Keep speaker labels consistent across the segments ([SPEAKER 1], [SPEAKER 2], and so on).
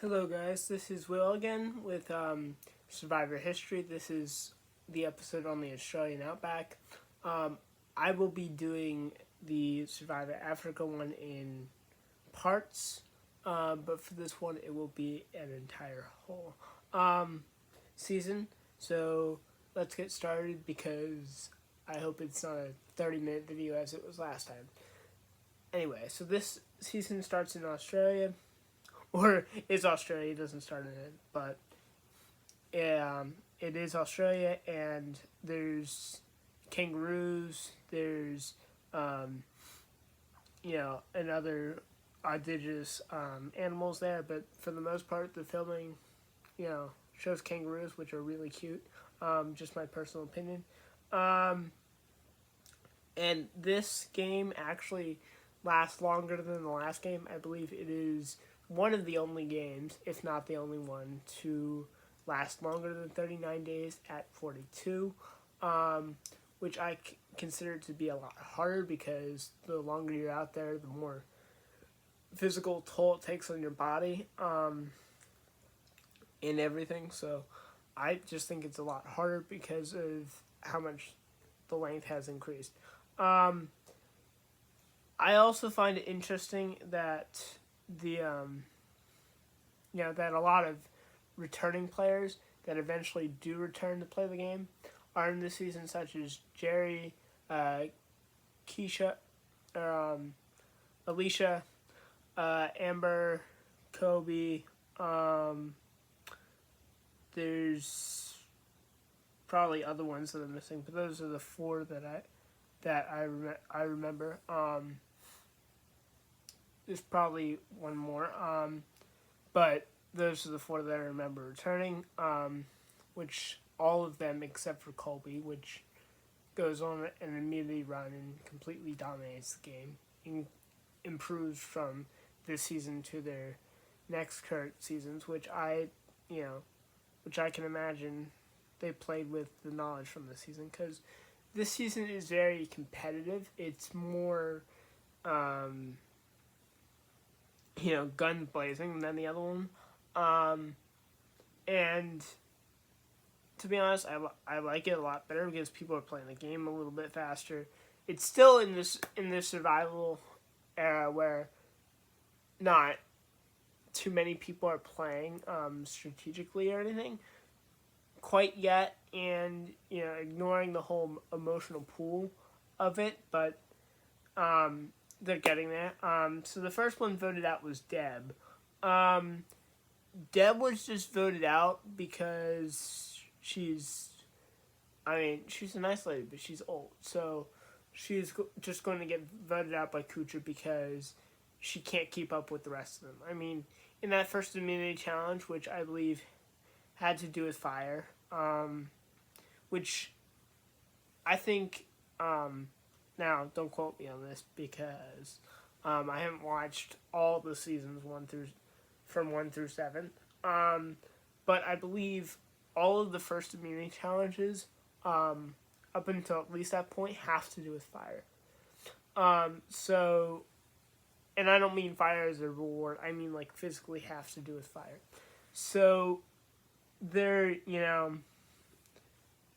[SPEAKER 1] Hello guys, this is Will again with Survivor History. This is the episode on the Australian outback. I will be doing the Survivor Africa one in parts, but for this one it will be an entire whole season. So let's get started because I hope it's not a 30-minute video as it was last time. Anyway, so this season starts in Australia. Or it's Australia, it doesn't start in it, but it is Australia, and there's kangaroos, there's, and other indigenous animals there, but for the most part, the filming, shows kangaroos, which are really cute, just my personal opinion. And this game actually lasts longer than the last game. I believe it is one of the only games, if not the only one, to last longer than 39 days at 42, which I consider to be a lot harder because the longer you're out there, the more physical toll it takes on your body and everything. So I just think it's a lot harder because of how much the length has increased. I also find it interesting that that a lot of returning players that eventually do return to play the game are in this season, such as Jerry, Keisha, Alicia, Amber, Kobe. There's probably other ones that I'm missing, but those are the four that I remember. There's probably one more, but those are the four that I remember returning, which all of them except for Colby, which goes on an immunity run and completely dominates the game, and improves from this season to their next current seasons, which I can imagine they played with the knowledge from this season, because this season is very competitive. It's more gun blazing than the other one. And to be honest, I like it a lot better because people are playing the game a little bit faster. It's still in this survival era where not too many people are playing strategically or anything quite yet, and ignoring the whole emotional pool of it, but they're getting there. So the first one voted out was Deb. Deb was just voted out because she's a nice lady, but she's old. So she's just going to get voted out by Kucha because she can't keep up with the rest of them. In that first immunity challenge, which I believe had to do with fire, which I think, now don't quote me on this because I haven't watched all the seasons from 1 through 7, but I believe all of the first immunity challenges up until at least that point have to do with fire. So, and I don't mean fire as a reward, I mean like physically have to do with fire. So they're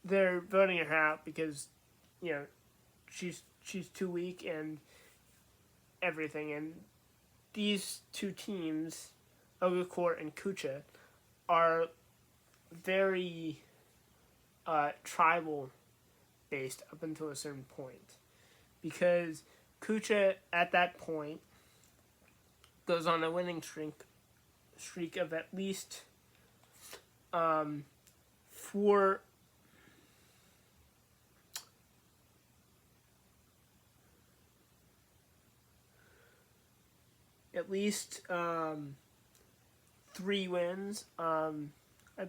[SPEAKER 1] voting her out because she's too weak and everything. And these two teams, Ogakor and Kucha, are very tribal based up until a certain point, because Kucha at that point goes on a winning streak of at least 4 at least 3 wins. I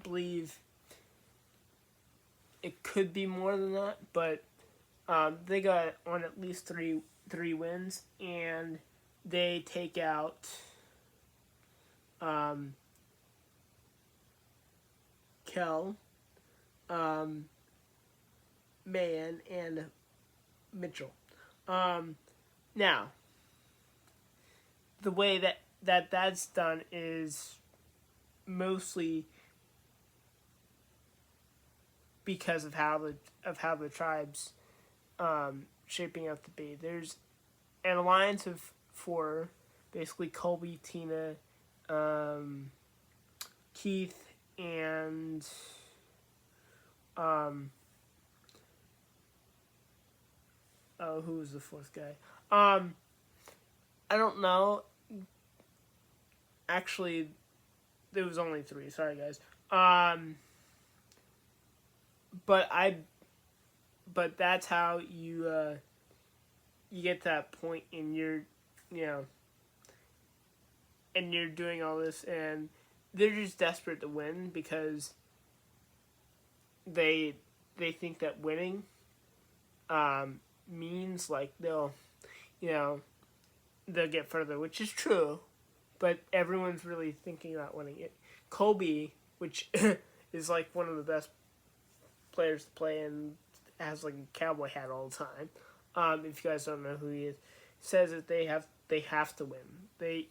[SPEAKER 1] believe it could be more than that, but they got on at least three wins, and they take out Kel, Mayan, and Mitchell. Now, the way that's done is mostly because of how the tribes shaping up to be. There's an alliance of four, basically Colby, Tina, Keith, and who was the fourth guy? I don't know. Actually, there was only three. Sorry, guys. But but that's how you get to that point in your, you know, and you're doing all this, and they're just desperate to win because they think that winning means like you know they'll get further, which is true, but everyone's really thinking about winning it. Kobe, which is like one of the best players to play and has like a cowboy hat all the time. If you guys don't know who he is, says that they have to win. They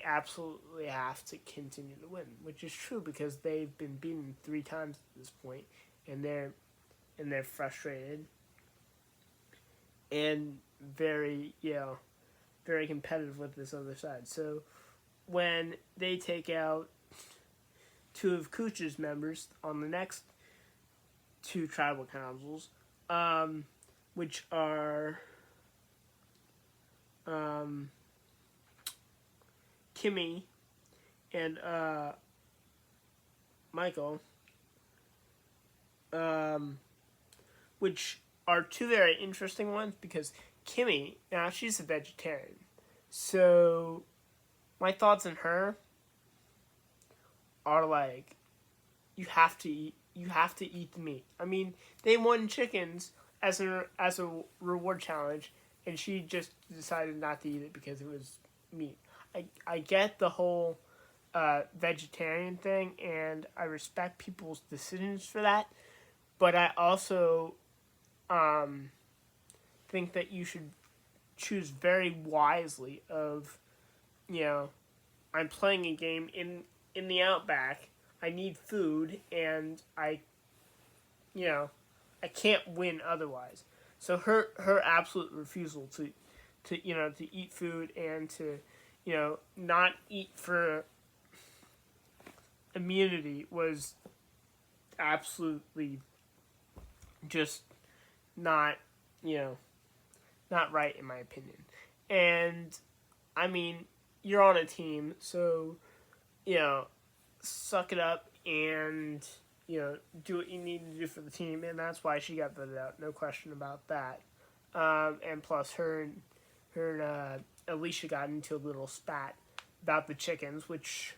[SPEAKER 1] absolutely have to continue to win, which is true because they've been beaten 3 times at this point, and they're frustrated and very very competitive with this other side. So when they take out 2 of Kucha's members on the next 2 tribal councils, which are Kimmy and Michael, which are 2 very interesting ones because Kimmy, now she's a vegetarian, so my thoughts on her are like, you have to eat the meat. I mean, they won chickens as a reward challenge, and she just decided not to eat it because it was meat. I get the whole vegetarian thing, and I respect people's decisions for that, but I also think that you should choose very wisely of, I'm playing a game in the outback, I need food, and I can't win otherwise. So her absolute refusal to eat food and to not eat for immunity was absolutely just not not right in my opinion. And I mean, you're on a team, so suck it up and do what you need to do for the team, and that's why she got voted out. No question about that. And plus, her and Alicia got into a little spat about the chickens, which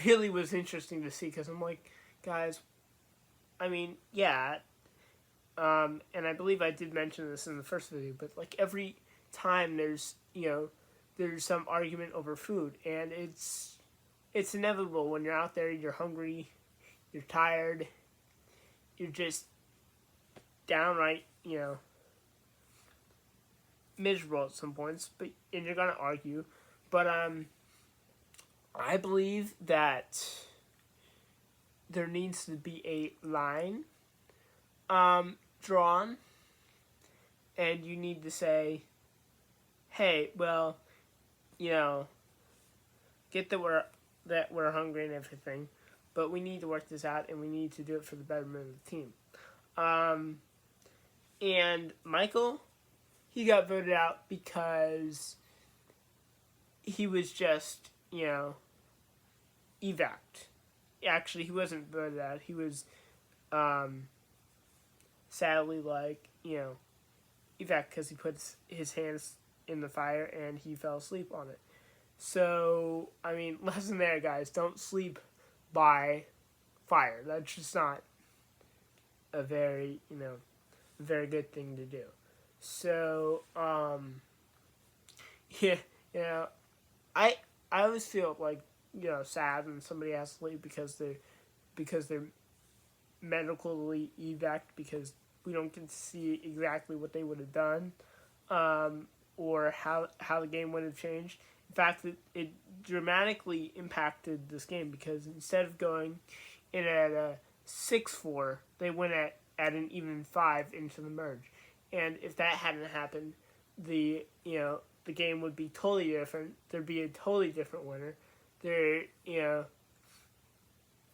[SPEAKER 1] really was interesting to see because I'm like, guys, I mean, yeah, and I believe I did mention this in the first video, but like every time there's some argument over food, and it's inevitable when you're out there, you're hungry, you're tired, you're just downright, miserable at some points, and you're gonna argue. But I believe that there needs to be a line drawn, and you need to say, hey, well, get that we're hungry and everything, but we need to work this out, and we need to do it for the betterment of the team. And Michael, he got voted out because he was just, evac'd. Actually, he wasn't voted out. He was, sadly, evac because he puts his hands in the fire and he fell asleep on it. So, I mean, lesson there, guys. Don't sleep by fire. That's just not a very, very good thing to do. So, yeah, I always feel like, sad when somebody has to leave because they're medically evac because we don't get to see exactly what they would have done, or how the game would have changed. In fact, it dramatically impacted this game because instead of going in at a 6-4, they went at an even 5 into the merge. And if that hadn't happened, the game would be totally different. There'd be a totally different winner.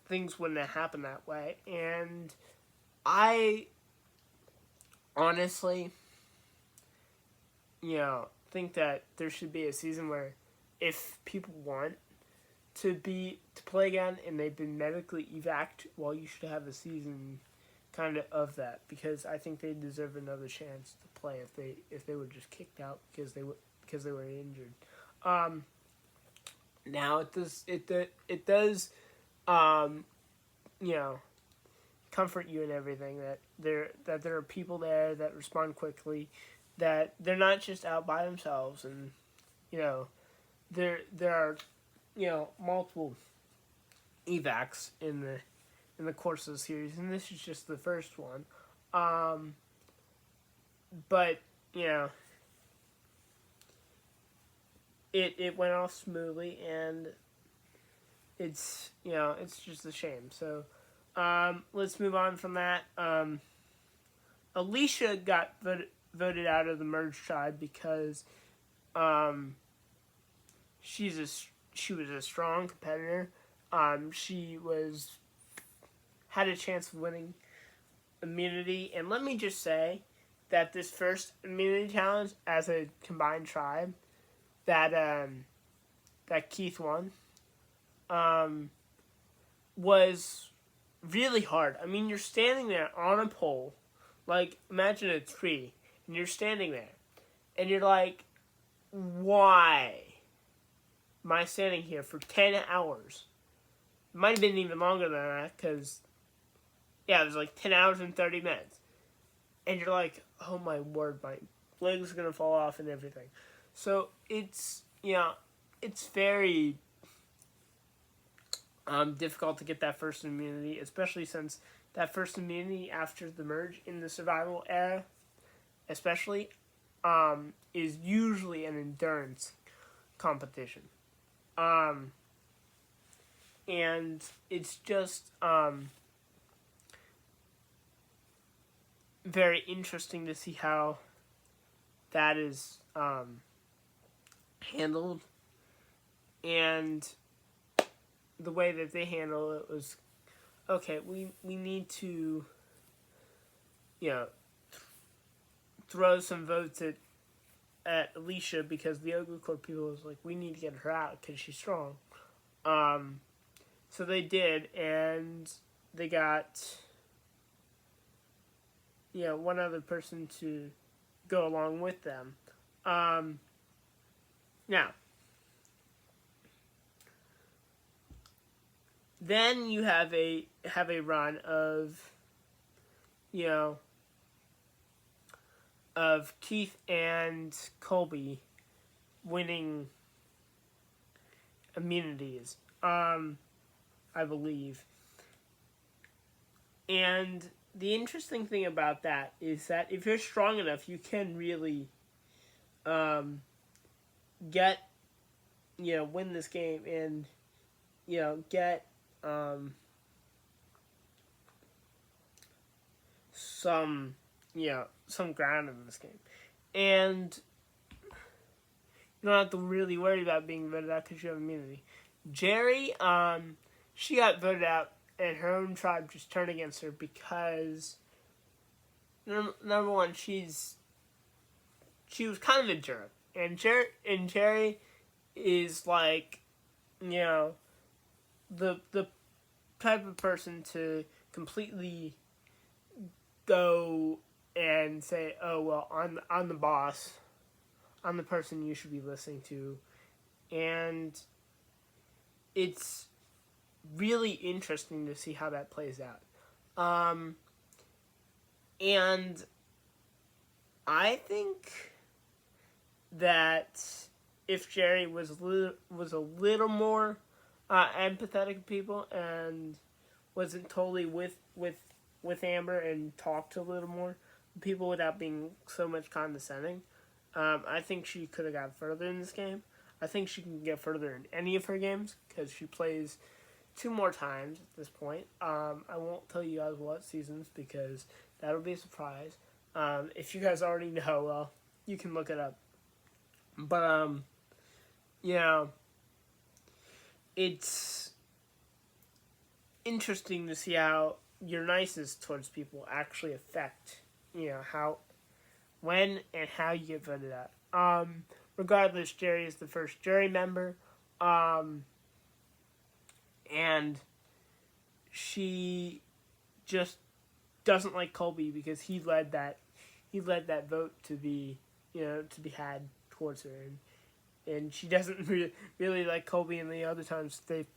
[SPEAKER 1] Things wouldn't have happened that way. And I honestly, think that there should be a season where if people want to play again and they've been medically evac'd, well, you should have a season kind of that, because I think they deserve another chance to play if they were just kicked out because they were injured. Now it does comfort you and everything that there are people there that respond quickly, that they're not just out by themselves, and there are multiple evacs in the course of the series, and this is just the first one. But it went off smoothly, and it's just a shame. So let's move on from that. Alicia got voted out of the merge tribe because she was a strong competitor. She had a chance of winning immunity, and let me just say that this first immunity challenge as a combined tribe that Keith won was really hard. I mean, you're standing there on a pole, like imagine a tree, and you're standing there, and you're like, why am I standing here for 10 hours? It might have been even longer than that, because it was like 10 hours and 30 minutes. And you're like, oh my word, my legs are going to fall off and everything. So it's very difficult to get that first immunity, especially since that first immunity after the merge in the survival era, especially, is usually an endurance competition. And it's just very interesting to see how that is handled, and the way that they handle it was, okay, we need to throw some votes at Alicia, because the Ogre Corps people was like, we need to get her out because she's strong. So they did, and they got one other person to go along with them. Now, then you have a run of Keith and Colby winning immunities, I believe. And the interesting thing about that is that if you're strong enough, you can really get win this game, and get some ground in this game. And you don't have to really worry about being voted out because you have immunity. Jerry, she got voted out, and her own tribe just turned against her because, number one, she was kind of a jerk. And Jerry is like, the type of person to completely go and say, oh, well, I'm the boss. I'm the person you should be listening to. And it's really interesting to see how that plays out. And I think that if Jerry was a little more empathetic to people and wasn't totally with Amber and talked a little more to people without being so much condescending, I think she could have got further in this game. I think she can get further in any of her games because she plays 2 more times at this point. I won't tell you guys what seasons because that'll be a surprise. If you guys already know, well, you can look it up. But yeah, it's interesting to see how your niceness towards people actually affect, how, when, and how you get voted out. Regardless, Jerry is the first jury member, and she just doesn't like Colby because he led that vote to be had towards her, and she doesn't really like Colby in the other times they've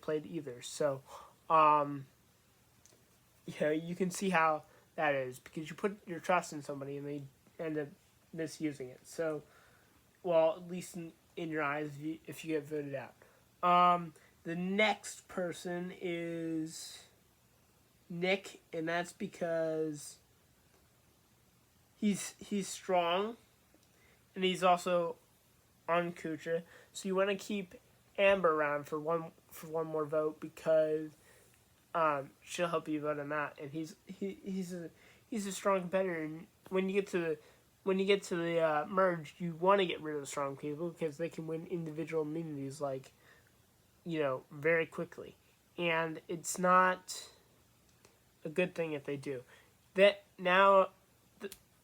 [SPEAKER 1] played either. So, you can see how that is because you put your trust in somebody and they end up misusing it. So, well, at least in your eyes, if you get voted out. The next person is Nick, and that's because he's strong, and he's also on Kucha. So you want to keep Amber around for one more vote because she'll help you vote him out, and he's a strong competitor. And when you get to the merge, you want to get rid of the strong people because they can win individual immunities very quickly, and it's not a good thing if they do. That now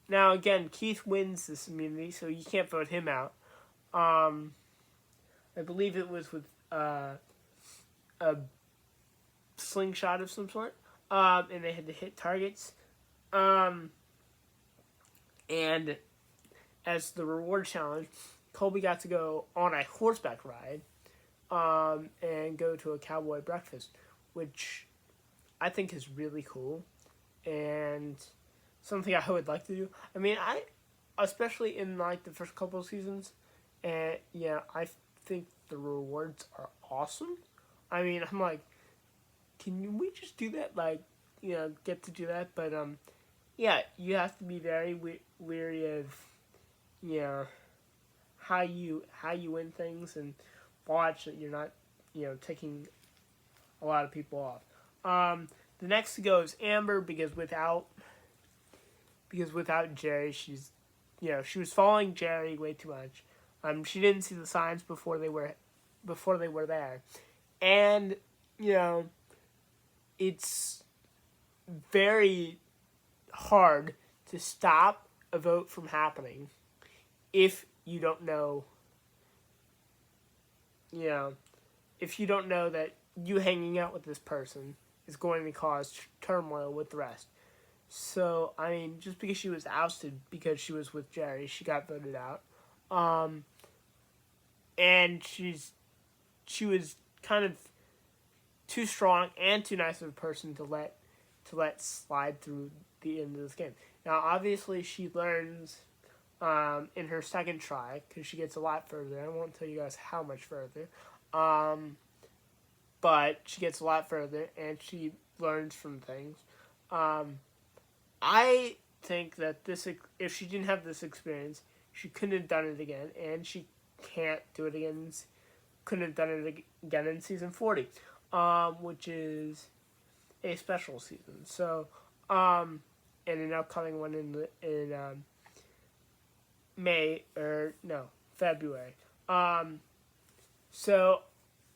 [SPEAKER 1] again, Keith wins this immunity, so you can't vote him out. I believe it was with a slingshot of some sort, and they had to hit targets. And as the reward challenge, Colby got to go on a horseback ride, and go to a cowboy breakfast, which I think is really cool, and something I would like to do. I mean, especially in the first couple of seasons, and I think the rewards are awesome. I mean, I'm like, can we just do that? Get to do that, but you have to be very weary of, how you win things and watch that you're not, taking a lot of people off. The next to go is Amber because without Jerry, she was following Jerry way too much. She didn't see the signs before they were there, and it's very hard to stop a vote from happening if you don't know. If you don't know that you hanging out with this person is going to cause turmoil with the rest. So, I mean, just because she was ousted because she was with Jerry, she got voted out. And she was kind of too strong and too nice of a person to let slide through the end of this game. Now, obviously, she learns in her second try because she gets a lot further. I won't tell you guys how much further. But she gets a lot further, and she learns from things. I think that if she didn't have this experience, she couldn't have done it again, and she can't do it again. Couldn't have done it again in season 40, which is a special season. So, and an upcoming one in February. So,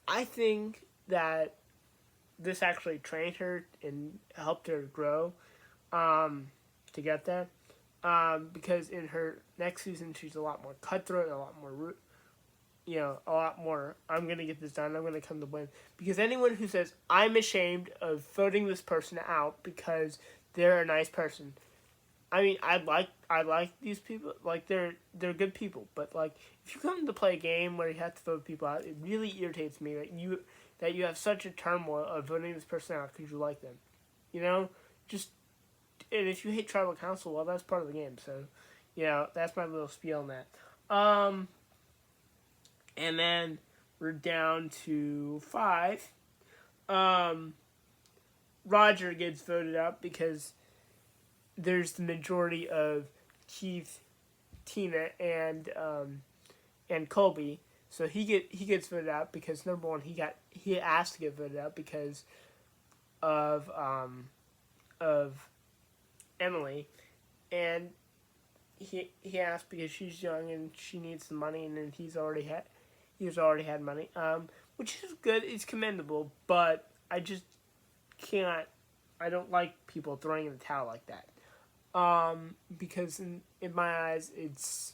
[SPEAKER 1] I think that this actually trained her and helped her grow to get there. Because in her next season, she's a lot more cutthroat, a lot more, I'm going to get this done, I'm going to come to win. Because anyone who says, I'm ashamed of voting this person out because they're a nice person, I mean, I like these people, they're good people, but if you come to play a game where you have to vote people out, it really irritates me that you have such a turmoil of voting this person out because you like them, and if you hate tribal council, well, that's part of the game, so, that's my little spiel on that. And then we're down to 5. Roger gets voted out because there's the majority of Keith Tina and Colby. So he gets voted out because number one he asked to get voted out because of of Emily, and he asked because she's young and she needs the money, and then he's already had money, which is good. It's commendable, but I just can't. I don't like people throwing in the towel like that. Because in my eyes, it's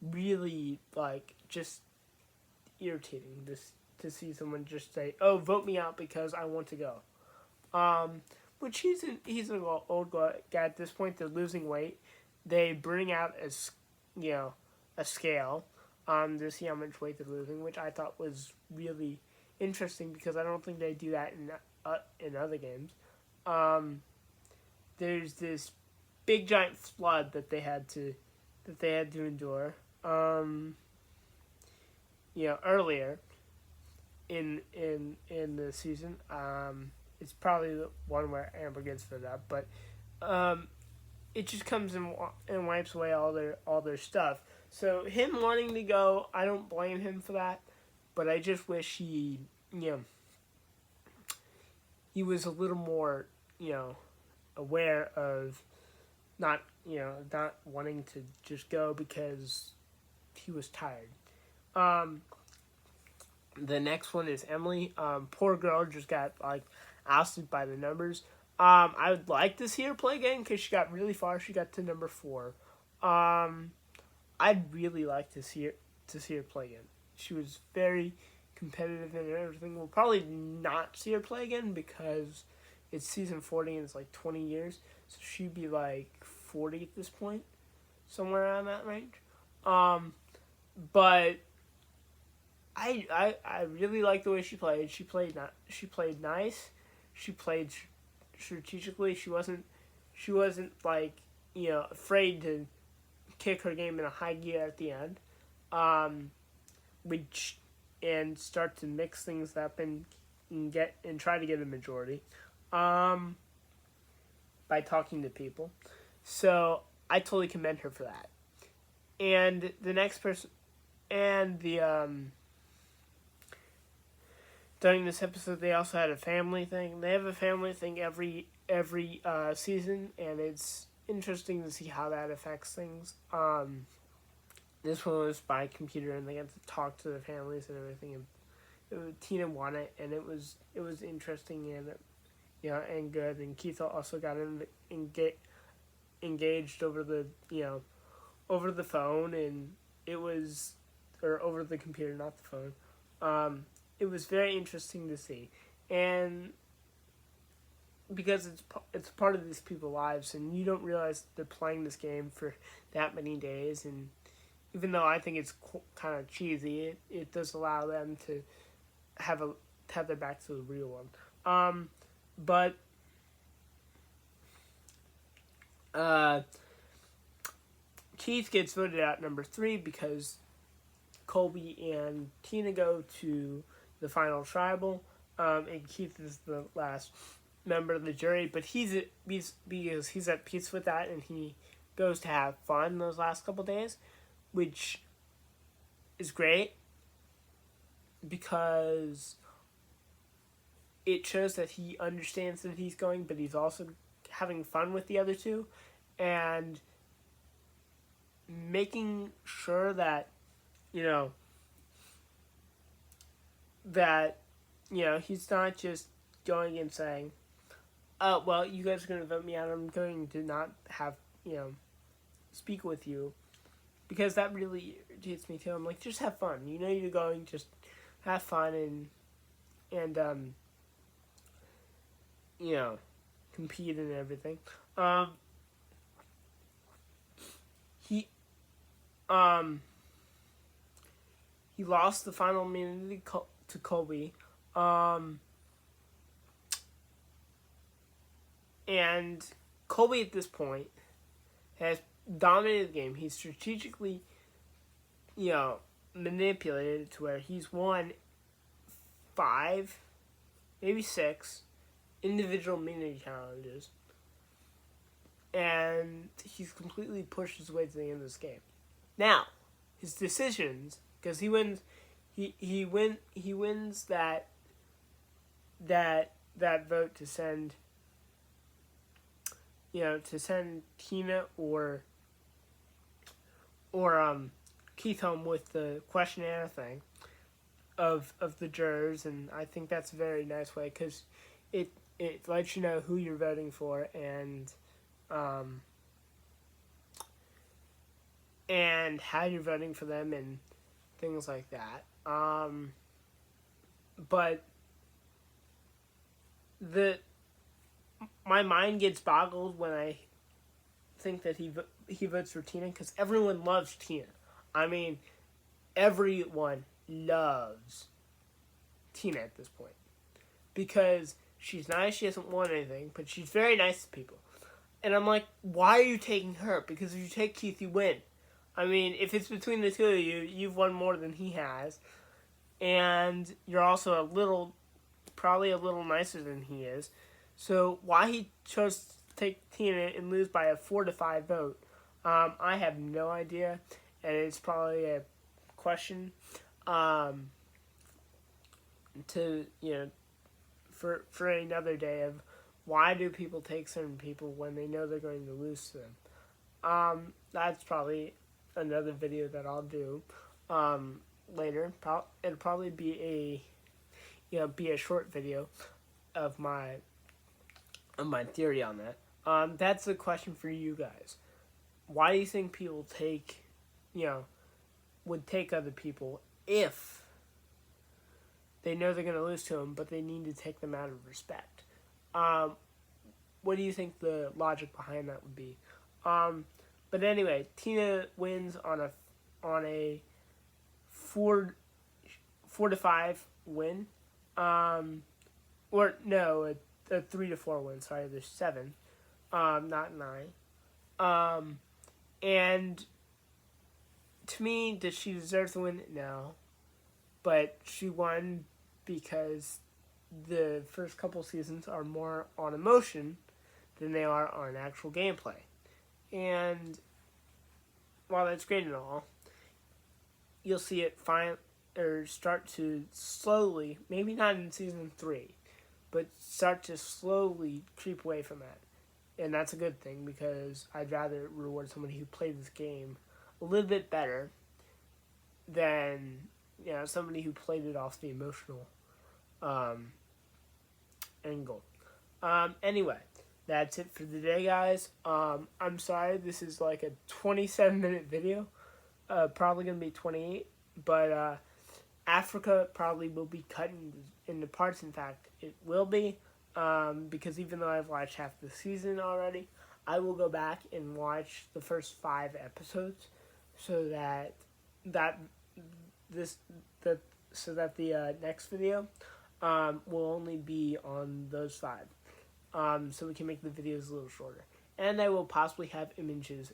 [SPEAKER 1] really like just irritating this to see someone just say, "Oh, vote me out because I want to go." Which he's an old guy at this point. They're losing weight. They bring out a scale to see how much weight they're losing, which I thought was really interesting because I don't think they do that in other games. There's this big giant flood that they had to endure. Earlier in the season. It's probably the one where Amber gets fit up, but it just comes and wipes away all their stuff. So him wanting to go, I don't blame him for that, but I just wish he was a little more aware of not wanting to just go because he was tired. The next one is Emily. Poor girl just got ousted by the numbers. I would like to see her play again because she got really far. She got to number 4. I'd really like to see her play again. She was very competitive and everything. We'll probably not see her play again because it's season 40 and it's 20 years. So she'd be 40 at this point, somewhere around that range. But I really like the way she played. She played nice. She played strategically. She wasn't afraid to kick her game in a high gear at the end, and start to mix things up and try to get a majority, by talking to people. So I totally commend her for that. And the next person, and during this episode, they also had a family thing. They have a family thing every season, and it's interesting to see how that affects things. This one was by computer, and they got to talk to the families and everything. And Tina won it, and it was interesting and and good. And Keith also got engaged over the phone, and over the computer, not the phone. It was very interesting to see, and because it's part of these people's lives, and you don't realize they're playing this game for that many days. And even though I think it's kind of cheesy, it does allow them to have their back to the real one. But Keith gets voted out number 3 because Colby and Tina go to the final tribal, and Keith is the last member of the jury, but he's at peace with that, and he goes to have fun those last couple days, which is great because it shows that he understands that he's going, but he's also having fun with the other two, and making sure that he's not just going and saying, "Oh, well, you guys are going to vote me out. I'm going to not have, speak with you." Because that really irritates me too. I'm like, just have fun. You're going, just have fun and compete and everything. He lost the final immunity to Colby. And Colby at this point has dominated the game. He's strategically, manipulated it to where he's won 5, maybe 6 individual immunity challenges. And he's completely pushed his way to the end of this game. Now, his decisions, because he wins that vote to send, to send Tina or Keith home with the questionnaire thing of the jurors, and I think that's a very nice way because it lets you know who you're voting for and how you're voting for them and things like that. But my mind gets boggled when I think that he votes for Tina because everyone loves Tina. I mean, everyone loves Tina at this point because she's nice. She hasn't won anything, but she's very nice to people. And I'm like, why are you taking her? Because if you take Keith, you win. I mean, if it's between the two of you, you've won more than he has, and you're also probably a little nicer than he is. So why he chose to take Tina and lose by a 4-5 vote, I have no idea, and it's probably a question for another day of why do people take certain people when they know they're going to lose to them. That's probably another video that I'll do later. It'll probably be a short video of my theory on that. That's the question for you guys. Why do you think people would take other people if they know they're going to lose to them, but they need to take them out of respect? What do you think the logic behind that would be? But anyway, Tina wins on a 4-5 win. Or no, a 3-4 win. Sorry, there's 7, not 9. And to me, does she deserve to win? No, but she won because the first couple seasons are more on emotion than they are on actual gameplay. And while that's great and all, you'll see it start to slowly, maybe not in season 3, but start to slowly creep away from that. And that's a good thing because I'd rather reward somebody who played this game a little bit better than somebody who played it off the emotional angle. Anyway, that's it for the day, guys. I'm sorry this is like a 27-minute video. Probably going to be 28, but Africa probably will be cut into parts. In fact, it will be, because even though I've watched half the season already, I will go back and watch the first 5 episodes so that the next video will only be on those 5, so we can make the videos a little shorter. And I will possibly have images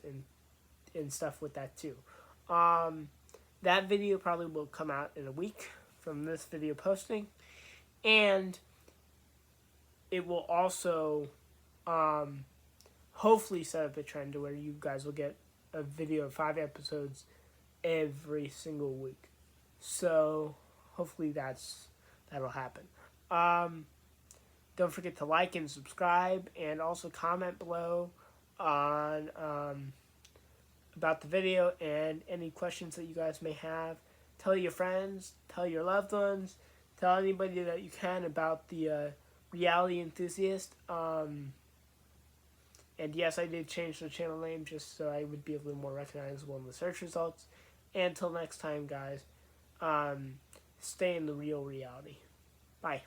[SPEAKER 1] and stuff with that too. That video probably will come out in a week from this video posting, and it will also hopefully set up a trend to where you guys will get a video of 5 episodes every single week. So hopefully that'll happen. Don't forget to like and subscribe, and also comment below on about the video and any questions that you guys may have. Tell your friends, tell your loved ones, tell anybody that you can about the Reality Enthusiast. And yes, I did change the channel name just so I would be a little more recognizable in the search results. And until next time, guys, stay in the real reality. Bye.